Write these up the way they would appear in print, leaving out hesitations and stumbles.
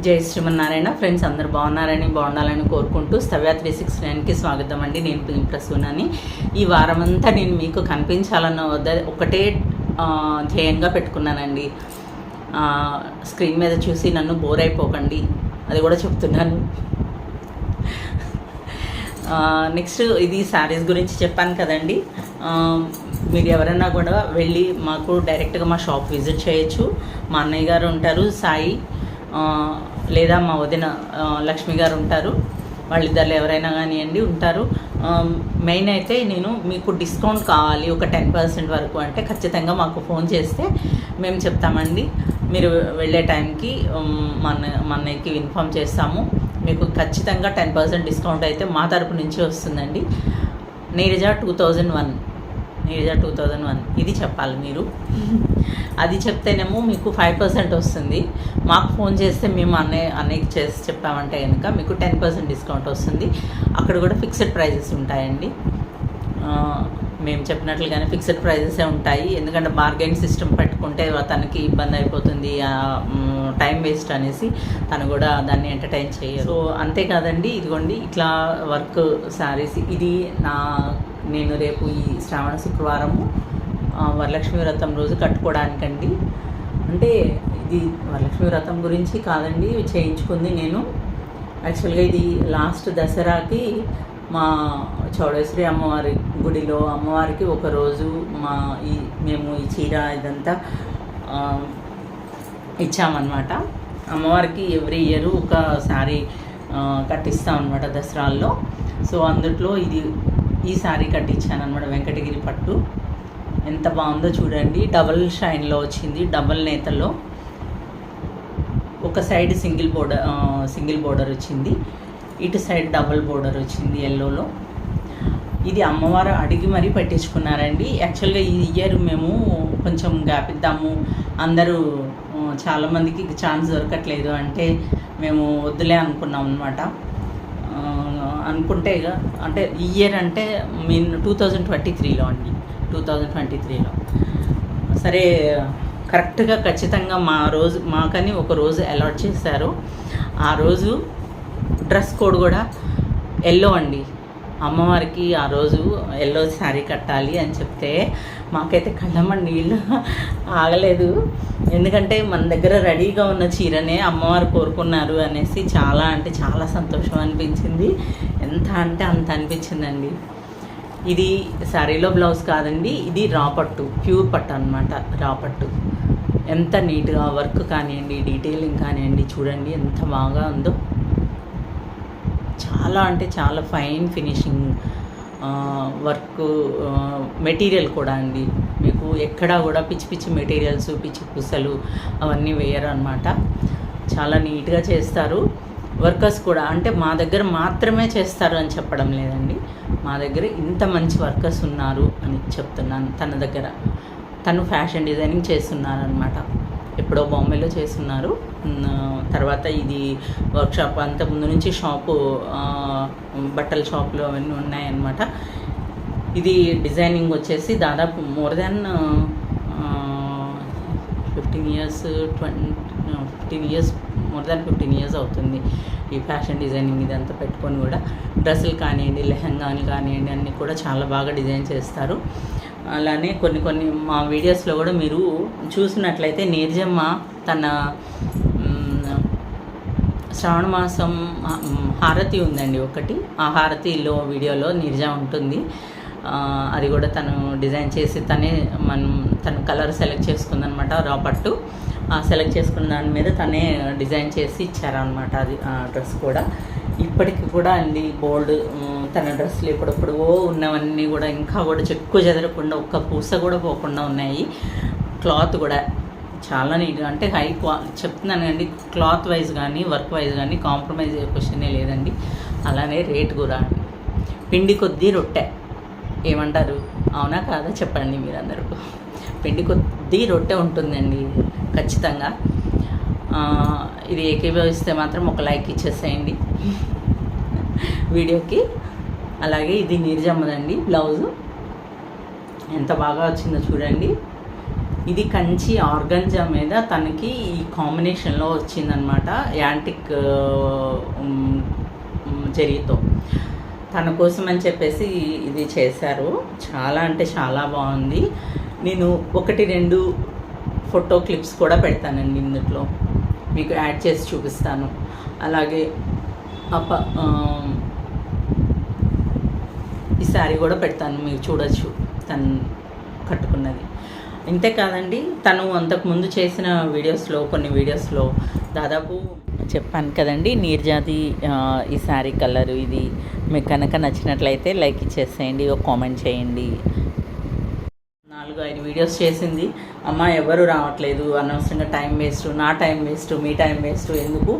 జై శ్రీమన్నారాయణ. ఫ్రెండ్స్ అందరూ బాగుండాలని కోరుకుంటూ స్తవ్య 369కి స్వాగతం అండి. నేను ప్రసూనని. ఈ వారమంతా నేను మీకు కనిపించాలన్న ఒకటే ధ్యేయంగా పెట్టుకున్నానండి. స్క్రీన్ మీద చూసి నన్ను బోర్ అయిపోకండి, అది కూడా చెప్తున్నాను. నెక్స్ట్ ఇది శారీస్ గురించి చెప్పాను కదండి. మీరు ఎవరైనా కూడా వెళ్ళి మాకు డైరెక్ట్గా మా షాప్ విజిట్ చేయొచ్చు. మా అన్నయ్య గారు ఉంటారు సాయి, లేదా మా వదిన లక్ష్మి గారు ఉంటారు. వాళ్ళిద్దరు ఎవరైనా కానివ్వండి ఉంటారు. మెయిన్ అయితే నేను మీకు డిస్కౌంట్ కావాలి ఒక 10% వరకు అంటే ఖచ్చితంగా మాకు ఫోన్ చేస్తే మేము చెప్తామండి. మీరు వెళ్ళే టైంకి మా అన్నయ్యకి ఇన్ఫామ్ చేస్తాము. మీకు ఖచ్చితంగా 10% డిస్కౌంట్ అయితే మా తరపు నుంచి వస్తుందండి. నీరజ 2001 ఇది చెప్పాలి మీరు. అది చెప్తేనేమో మీకు 5% వస్తుంది. మాకు ఫోన్ చేస్తే మేము అన్నయ్యకి చేసి చెప్పామంటే కనుక మీకు 10% డిస్కౌంట్ వస్తుంది. అక్కడ కూడా ఫిక్స్డ్ ప్రైజెస్ ఉంటాయండి. మేము చెప్పినట్లుగానే ఫిక్స్డ్ ప్రైజెసే ఉంటాయి. ఎందుకంటే బార్గెన్ సిస్టమ్ పెట్టుకుంటే తనకి ఇబ్బంది అయిపోతుంది, టైం వేస్ట్ అనేసి తను కూడా దాన్ని ఎంటర్టైన్ చేయరు. సో అంతేకాదండి, ఇదిగోండి ఇట్లా వర్క్ శారీస్. ఇది నేను రేపు ఈ శ్రావణ శుక్రవారము వరలక్ష్మి వ్రతం రోజు కట్టుకోవడానికండి. అంటే ఇది వరలక్ష్మి వ్రతం గురించి కాదండి, చేయించుకుంది నేను. యాక్చువల్గా ఇది లాస్ట్ దసరాకి మా చౌడేశ్వరి అమ్మవారి గుడిలో అమ్మవారికి ఒకరోజు మేము ఈ చీర ఇదంతా ఇచ్చామన్నమాట. అమ్మవారికి ఎవ్రీ ఇయర్ ఒక శారీ కట్టిస్తాం అనమాట దసరాల్లో. సో అందుట్లో ఈ శారీ కట్టించాను అనమాట, వెంకటగిరి పట్టు. ఎంత బాగుందో చూడండి. డబల్ షైన్లో వచ్చింది, డబల్ నేతలో. ఒక సైడ్ సింగిల్ బోర్డర్ వచ్చింది, ఇటు సైడ్ డబుల్ బోర్డర్ వచ్చింది ఎల్లోలో. ఇది అమ్మవారు అడిగి మరీ పెట్టించుకున్నారండి. యాక్చువల్గా ఈ ఇయర్ మేము కొంచెం గ్యాప్ ఇద్దాము, అందరూ చాలామందికి ఛాన్స్ దొరకట్లేదు అంటే మేము వద్దులే అనుకున్నాం అనమాట. అనుకుంటే అంటే ఈ ఇయర్ అంటే 2023లో అండి, 2023లో సరే కరెక్ట్గా ఖచ్చితంగా మాకని ఒక రోజు అలాట్ చేశారు. ఆ రోజు డ్రెస్ కోడ్ కూడా ఎల్లో అండి. అమ్మవారికి ఆ రోజు ఎల్లో శారీ కట్టాలి అని చెప్తే మాకైతే కళ్ళమ్మ నీళ్ళు ఆగలేదు. ఎందుకంటే మన దగ్గర రెడీగా ఉన్న చీరనే అమ్మవారు కోరుకున్నారు అనేసి చాలా అంటే చాలా సంతోషం అనిపించింది. ఎంత అంటే అంత అనిపించిందండి. ఇది శారీలో బ్లౌజ్ కాదండి, ఇది రా పట్టు, ప్యూర్ పట్టు అనమాట. రా పట్టు ఎంత నీట్గా వర్క్ కానివ్వండి, డీటెయిలింగ్ కానివ్వండి, చూడండి ఎంత బాగా ఉందో. చాలా అంటే చాలా ఫైన్ ఫినిషింగ్ వర్క్. మెటీరియల్ కూడా అండి, మీకు ఎక్కడా కూడా పిచ్చి పిచ్చి మెటీరియల్స్, పిచ్చి పూసలు అవన్నీ వేయరు అనమాట. చాలా నీట్గా చేస్తారు. వర్కర్స్ కూడా అంటే మా దగ్గర మాత్రమే చేస్తారు అని చెప్పడం లేదండి, మా దగ్గర ఇంత మంచి వర్కర్స్ ఉన్నారు అని చెప్తున్నాను. తన దగ్గర తను ఫ్యాషన్ డిజైనింగ్ చేస్తున్నారు అనమాట. ఎప్పుడో బాంబేలో చేస్తున్నారు. తర్వాత ఇది వర్క్షాప్, అంతకుముందు నుంచి షాపు, బట్టల షాపులు అవన్నీ ఉన్నాయన్నమాట. ఇది డిజైనింగ్ వచ్చేసి దాదాపు మోర్ దాన్ 15 ఇయర్స్ అవుతుంది ఈ ఫ్యాషన్ డిజైనింగ్ ఇదంతా పెట్టుకొని కూడా. డ్రెస్సులు కానివ్వండి, లెహంగాలు కానివ్వండి, అన్నీ కూడా చాలా బాగా డిజైన్ చేస్తారు. అలానే కొన్ని మా వీడియోస్లో కూడా మీరు చూసినట్లయితే నీరజమ్మ తన శ్రావణ మాసం హారతి ఉందండి ఒకటి. ఆ హారతిలో వీడియోలో నీరజ ఉంటుంది. అది కూడా తను డిజైన్ చేసి తను కలర్ సెలెక్ట్ చేసుకుందనమాట. రా పట్టు సెలెక్ట్ చేసుకున్న దాని మీద తనే డిజైన్ చేసి ఇచ్చారనమాట. అది డ్రెస్ కూడా ఇప్పటికి కూడా అండి బోల్డ్ తన డ్రెస్సులు ఎప్పుడప్పుడు ఉన్నవన్నీ కూడా ఇంకా కూడా చెక్కు చెదరకుండా ఒక్క పూస కూడా పోకుండా ఉన్నాయి. క్లాత్ కూడా చాలా నీట్గా అంటే చెప్తున్నాను అండి. క్లాత్ వైజ్ కానీ వర్క్ వైజ్ కానీ కాంప్రమైజ్ క్వశ్చనే లేదండి. అలానే రేట్ కూడా పిండి కొద్దీ రొట్టె ఏమంటారు, అవునా కాదా చెప్పండి మీరందరూ. పిండి కొద్దీ రొట్టె ఉంటుందండి ఖచ్చితంగా. ఇది ఏకీభవిస్తే మాత్రం ఒక లైక్ ఇచ్చేసేయండి వీడియోకి. అలాగే ఇది నీరజమ్మదండి బ్లౌజు, ఎంత బాగా వచ్చిందో చూడండి. ఇది కంచి ఆర్గంజా మీద తనకి ఈ కాంబినేషన్లో వచ్చిందనమాట, యాంటిక్ జరీతో. తన కోసం అని చెప్పేసి ఇది చేశారు. చాలా అంటే చాలా బాగుంది. నేను 1-2 ఫోటో క్లిప్స్ కూడా పెడతానండి ఇందులో, మీకు యాడ్ చేసి చూపిస్తాను. అలాగే ఈ శారీ కూడా పెడతాను, మీరు చూడొచ్చు తను కట్టుకున్నది. ఇంతే కాదండి, తను అంతకుముందు చేసిన కొన్ని వీడియోస్లో దాదాపు చెప్పాను కదండి, నీర్జాతి ఈ శారీ కలరు ఇది. మీకు కనుక నచ్చినట్లయితే లైక్ ఇచ్చేసేయండి, ఒక కామెంట్ చేయండి. 4-5 వీడియోస్ చేసింది. అమ్మ ఎవరు రావట్లేదు, అనవసరంగా టైం వేస్ట్, నా టైం వేస్ట్, మీ టైం వేస్ట్, ఎందుకు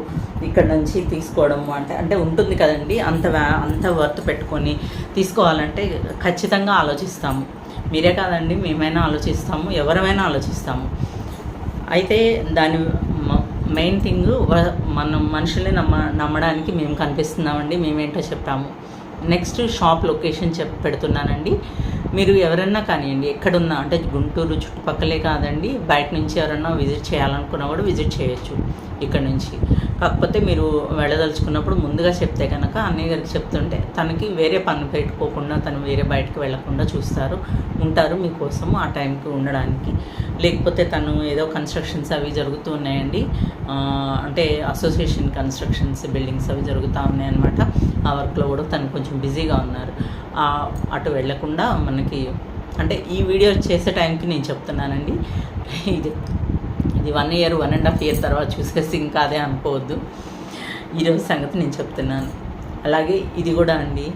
ఇక్కడ నుంచి తీసుకోవడం అంటే ఉంటుంది కదండి. అంత వర్త్ పెట్టుకొని తీసుకోవాలంటే ఖచ్చితంగా ఆలోచిస్తాము. మీరే కాదండి, మేమైనా ఆలోచిస్తాము, ఎవరైనా ఆలోచిస్తాము. అయితే దాని మెయిన్ థింగ్ మనం మనుషుల్ని నమ్మడానికి మేము కనిపిస్తున్నామండి. మేమేంటో చెప్పాము. నెక్స్ట్ షాప్ లొకేషన్ పెడుతున్నానండి. మీరు ఎవరన్నా కానివ్వండి, ఎక్కడున్నా, అంటే గుంటూరు చుట్టుపక్కలే కాదండి, బయట నుంచి ఎవరన్నా విజిట్ చేయాలనుకున్నా కూడా విజిట్ చేయొచ్చు ఇక్కడ నుంచి. కాకపోతే మీరు వెళ్ళదలుచుకున్నప్పుడు ముందుగా చెప్తే కనుక అన్నయ్య గారికి చెప్తుంటే తనకి వేరే పని పెట్టుకోకుండా, తను వేరే బయటకు వెళ్లకుండా ఉంటారు మీకోసము ఆ టైంకి ఉండడానికి. లేకపోతే తను ఏదో కన్స్ట్రక్షన్స్ అవి జరుగుతూ ఉన్నాయండి, అంటే అసోసియేషన్ కన్స్ట్రక్షన్స్, బిల్డింగ్స్ అవి జరుగుతూ ఉన్నాయన్నమాట. ఆ వర్క్లో కూడా తను కొంచెం బిజీగా ఉన్నారు. అటు వెళ్లకుండా మనకి, అంటే ఈ వీడియో చేసే టైంకి నేను చెప్తున్నానండి. ఇది 1 year 1.5 year తర్వాత చూసేసి ఇంకా అదే అనుకోవద్దు. ఈరోజు సంగతి నేను చెప్తున్నాను. అలాగే ఇది కూడా అండి,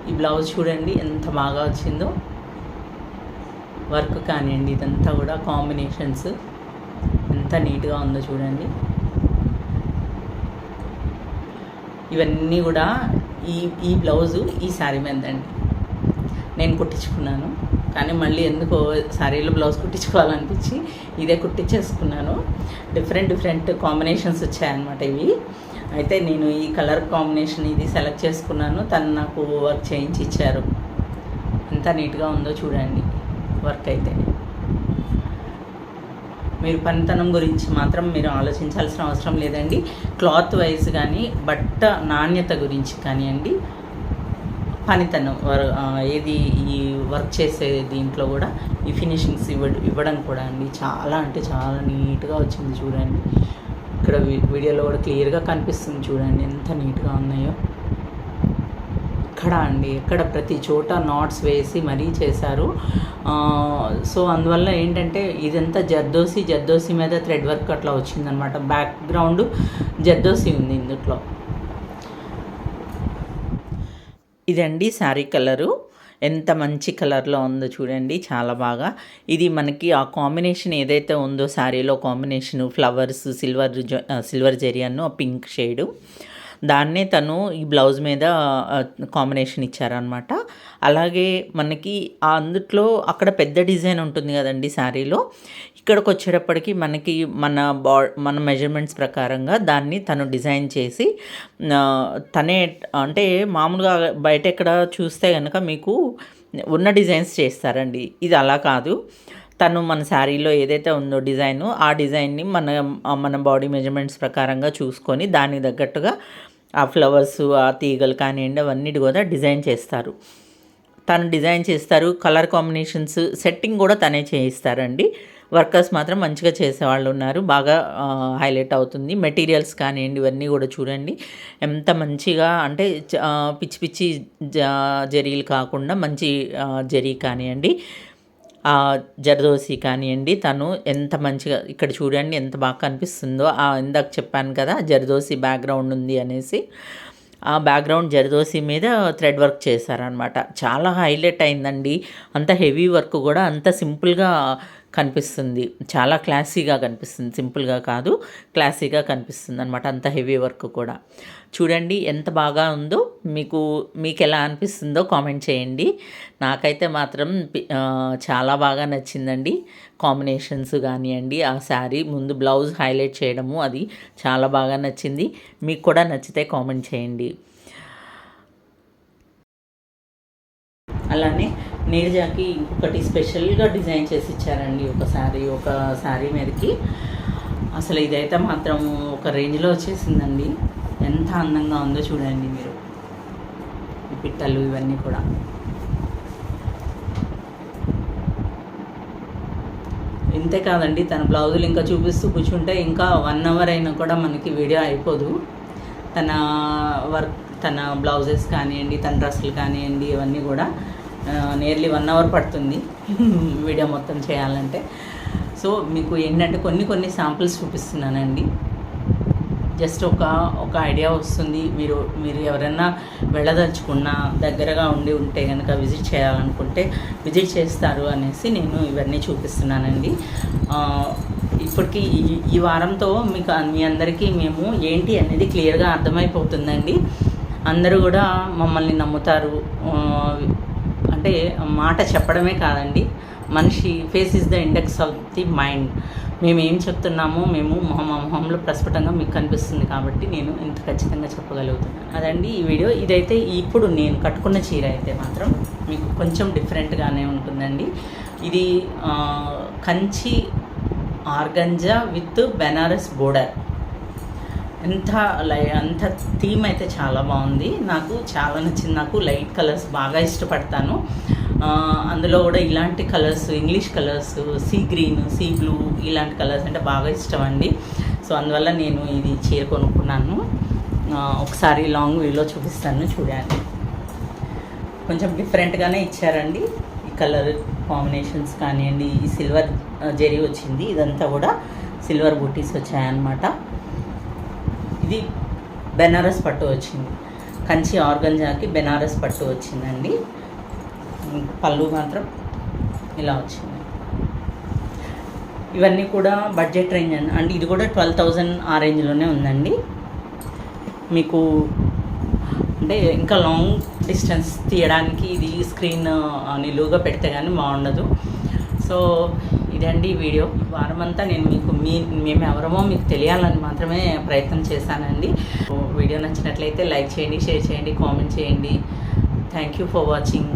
ఈ బ్లౌజ్ చూడండి ఎంత బాగా వచ్చిందో, వర్క్ కానివ్వండి, ఇదంతా కూడా కాంబినేషన్స్ ఎంత నీట్గా ఉందో చూడండి. ఇవన్నీ కూడా ఈ బ్లౌజు ఈ శారీ మీదండి నేను కుట్టించుకున్నాను. కానీ మళ్ళీ ఎందుకో శారీలో బ్లౌజ్ కుట్టించుకోవాలనిపించి ఇదే కుట్టించేసుకున్నాను. డిఫరెంట్ కాంబినేషన్స్ వచ్చాయన్నమాట ఇవి. అయితే నేను ఈ కలర్ కాంబినేషన్ ఇది సెలెక్ట్ చేసుకున్నాను. తను నాకు వర్క్ చేయించి ఇచ్చారు. ఎంత నీట్గా ఉందో చూడండి వర్క్ అయితే. మీరు పనితనం గురించి మాత్రం మీరు ఆలోచించాల్సిన అవసరం లేదండి. క్లాత్ వైజ్ కానీ, బట్ట నాణ్యత గురించి కానివ్వండి, పనితనం ఏది ఈ వర్క్ చేసే దీంట్లో కూడా ఈ ఫినిషింగ్స్ ఇవ్వడం కూడా అండి చాలా అంటే చాలా నీట్గా వచ్చింది చూడండి. ఇక్కడ వీడియోలో కూడా క్లియర్గా కనిపిస్తుంది చూడండి ఎంత నీట్గా ఉన్నాయో. ఎక్కడ ప్రతి చోట నాట్స్ వేసి మరీ చేశారు. సో అందువల్ల ఏంటంటే ఇదంతా జర్దోసి మీద థ్రెడ్ వర్క్ అట్లా వచ్చిందనమాట. బ్యాక్గ్రౌండ్ జర్దోసి ఉంది ఇందులో. ఇదండి శారీ కలరు, ఎంత మంచి కలర్లో ఉందో చూడండి, చాలా బాగా. ఇది మనకి ఆ కాంబినేషన్ ఏదైతే ఉందో శారీలో కాంబినేషను, ఫ్లవర్స్, సిల్వర్ జరీ అను పింక్ షేడు, దాన్నే తను ఈ బ్లౌజ్ మీద కాంబినేషన్ ఇచ్చారనమాట. అలాగే మనకి అందుట్లో అక్కడ పెద్ద డిజైన్ ఉంటుంది కదండి శారీలో, ఇక్కడికి వచ్చేటప్పటికి మనకి మన మెజర్మెంట్స్ ప్రకారంగా దాన్ని తను డిజైన్ చేసి తనే, అంటే మామూలుగా బయట ఎక్కడ చూస్తే కనుక మీకు ఉన్న డిజైన్స్ చేస్తారండి. ఇది అలా కాదు. తను మన శారీలో ఏదైతే ఉందో డిజైను, ఆ డిజైన్ని మన బాడీ మెజర్మెంట్స్ ప్రకారంగా చూసుకొని దానికి తగ్గట్టుగా ఆ ఫ్లవర్స్, ఆ తీగలు కానివ్వండి, అవన్నీ కూడా డిజైన్ చేస్తారు. తను డిజైన్ చేస్తారు. కలర్ కాంబినేషన్స్ సెట్టింగ్ కూడా తనే చేయిస్తారండి. వర్కర్స్ మాత్రం మంచిగా చేసేవాళ్ళు ఉన్నారు, బాగా హైలైట్ అవుతుంది. మెటీరియల్స్ కానివ్వండి, ఇవన్నీ కూడా చూడండి ఎంత మంచిగా, అంటే పిచ్చి జరీలు కాకుండా మంచి జరీ కానివ్వండి, జర్దోసి కానివ్వండి, తను ఎంత మంచిగా ఇక్కడ చూడండి ఎంత బాగా కనిపిస్తుందో. ఇందాక చెప్పాను కదా జర్దోసి బ్యాక్గ్రౌండ్ ఉంది అనేసి, ఆ బ్యాక్గ్రౌండ్ జర్దోసి మీద థ్రెడ్ వర్క్ చేశారనమాట. చాలా హైలైట్ అయిందండి. అంత హెవీ వర్క్ కూడా అంత సింపుల్గా కనిపిస్తుంది, చాలా క్లాసీగా కనిపిస్తుంది. సింపుల్గా కాదు, క్లాసీగా కనిపిస్తుంది అనమాట. అంత హెవీ వర్క్ కూడా చూడండి ఎంత బాగా ఉందో. మీకు ఎలా అనిపిస్తుందో కామెంట్ చేయండి. నాకైతే మాత్రం చాలా బాగా నచ్చిందండి. కాంబినేషన్స్ కానివ్వండి, ఆ శారీ ముందు బ్లౌజ్ హైలైట్ చేయడము, అది చాలా బాగా నచ్చింది. మీకు కూడా నచ్చితే కామెంట్ చేయండి. అలానే నీరజాకి ఇంకొకటి స్పెషల్గా డిజైన్ చేసి ఇచ్చారండి ఒక శారీ మీదకి. అసలు ఇదైతే మాత్రం ఒక రేంజ్లో వచ్చేసిందండి. ఎంత అందంగా ఉందో చూడండి మీరు. ఈ పిట్టలు ఇవన్నీ కూడా ఇంతే కాదండి, తన బ్లౌజులు ఇంకా చూపిస్తూ కూర్చుంటే ఇంకా 1 అవర్ అయినా కూడా మనకి వీడియో అయిపోదు. తన వర్క్, తన బ్లౌజెస్ కానివ్వండి, తన డ్రెస్సులు కానివ్వండి, ఇవన్నీ కూడా నియర్లీ 1 అవర్ పడుతుంది వీడియో మొత్తం చేయాలంటే. సో మీకు ఏంటంటే కొన్ని శాంపిల్స్ చూపిస్తున్నానండి. జస్ట్ ఒక ఐడియా వస్తుంది. మీరు ఎవరైనా వెళ్ళదలుచుకున్నా దగ్గరగా ఉంటే కనుక విజిట్ చేయాలనుకుంటే విజిట్ చేస్తారు అనేసి నేను ఇవన్నీ చూపిస్తున్నానండి. ఇప్పటికి ఈ వారంతో మీ అందరికీ మేము ఏంటి అనేది క్లియర్గా అర్థమైపోతుందండి. అందరూ కూడా మమ్మల్ని నమ్ముతారు. అంటే మాట చెప్పడమే కాదండి, మనిషి face is the index of the mind. మేము ఏం చెప్తున్నామో మొహంలో ప్రస్ఫుటంగా మీకు కనిపిస్తుంది కాబట్టి నేను ఇంత ఖచ్చితంగా చెప్పగలుగుతున్నాను. అదండి ఈ వీడియో. ఇదైతే ఇప్పుడు నేను కట్టుకున్న చీర అయితే మాత్రం మీకు కొంచెం డిఫరెంట్గానే ఉంటుందండి. ఇది Kanchi organza with Banaras border. అంత థీమ్ అయితే చాలా బాగుంది. నాకు చాలా నచ్చింది. నాకు లైట్ కలర్స్ బాగా ఇష్టపడతాను. అందులో కూడా ఇలాంటి colours, English colours, sea green, sea blue, ఇలాంటి కలర్స్ అంటే బాగా ఇష్టం అండి. సో అందువల్ల నేను ఇది చీర కొనుక్కున్నాను. ఒకసారి లాంగ్ వీలో చూపిస్తాను చూడండి. కొంచెం డిఫరెంట్గానే ఇచ్చారండి. ఈ కలర్ కాంబినేషన్స్ కానివ్వండి, ఈ సిల్వర్ జరీ వచ్చింది, ఇదంతా కూడా సిల్వర్ బూటీస్ వచ్చాయన్నమాట. ఇది బెనారస్ పట్టు వచ్చింది. కంచి ఆర్గంజాకి బెనారస్ పట్టు వచ్చిందండి. పళ్ళు మాత్రం ఇలా వచ్చింది. ఇవన్నీ కూడా బడ్జెట్ రేంజ్ అండి. ఇది కూడా 12,000 ఆ రేంజ్లోనే ఉందండి. మీకు అంటే ఇంకా లాంగ్ డిస్టెన్స్ తీయడానికి ఇది స్క్రీన్ నిలువుగా పెడితే కానీ బాగుండదు. సో ఇదండి వీడియో. వారమంతా నేను మేము ఎవరమో మీకు తెలియాలని మాత్రమే ప్రయత్నం చేశానండి. వీడియో నచ్చినట్లయితే లైక్ చేయండి, షేర్ చేయండి, కామెంట్ చేయండి. Thank you for watching.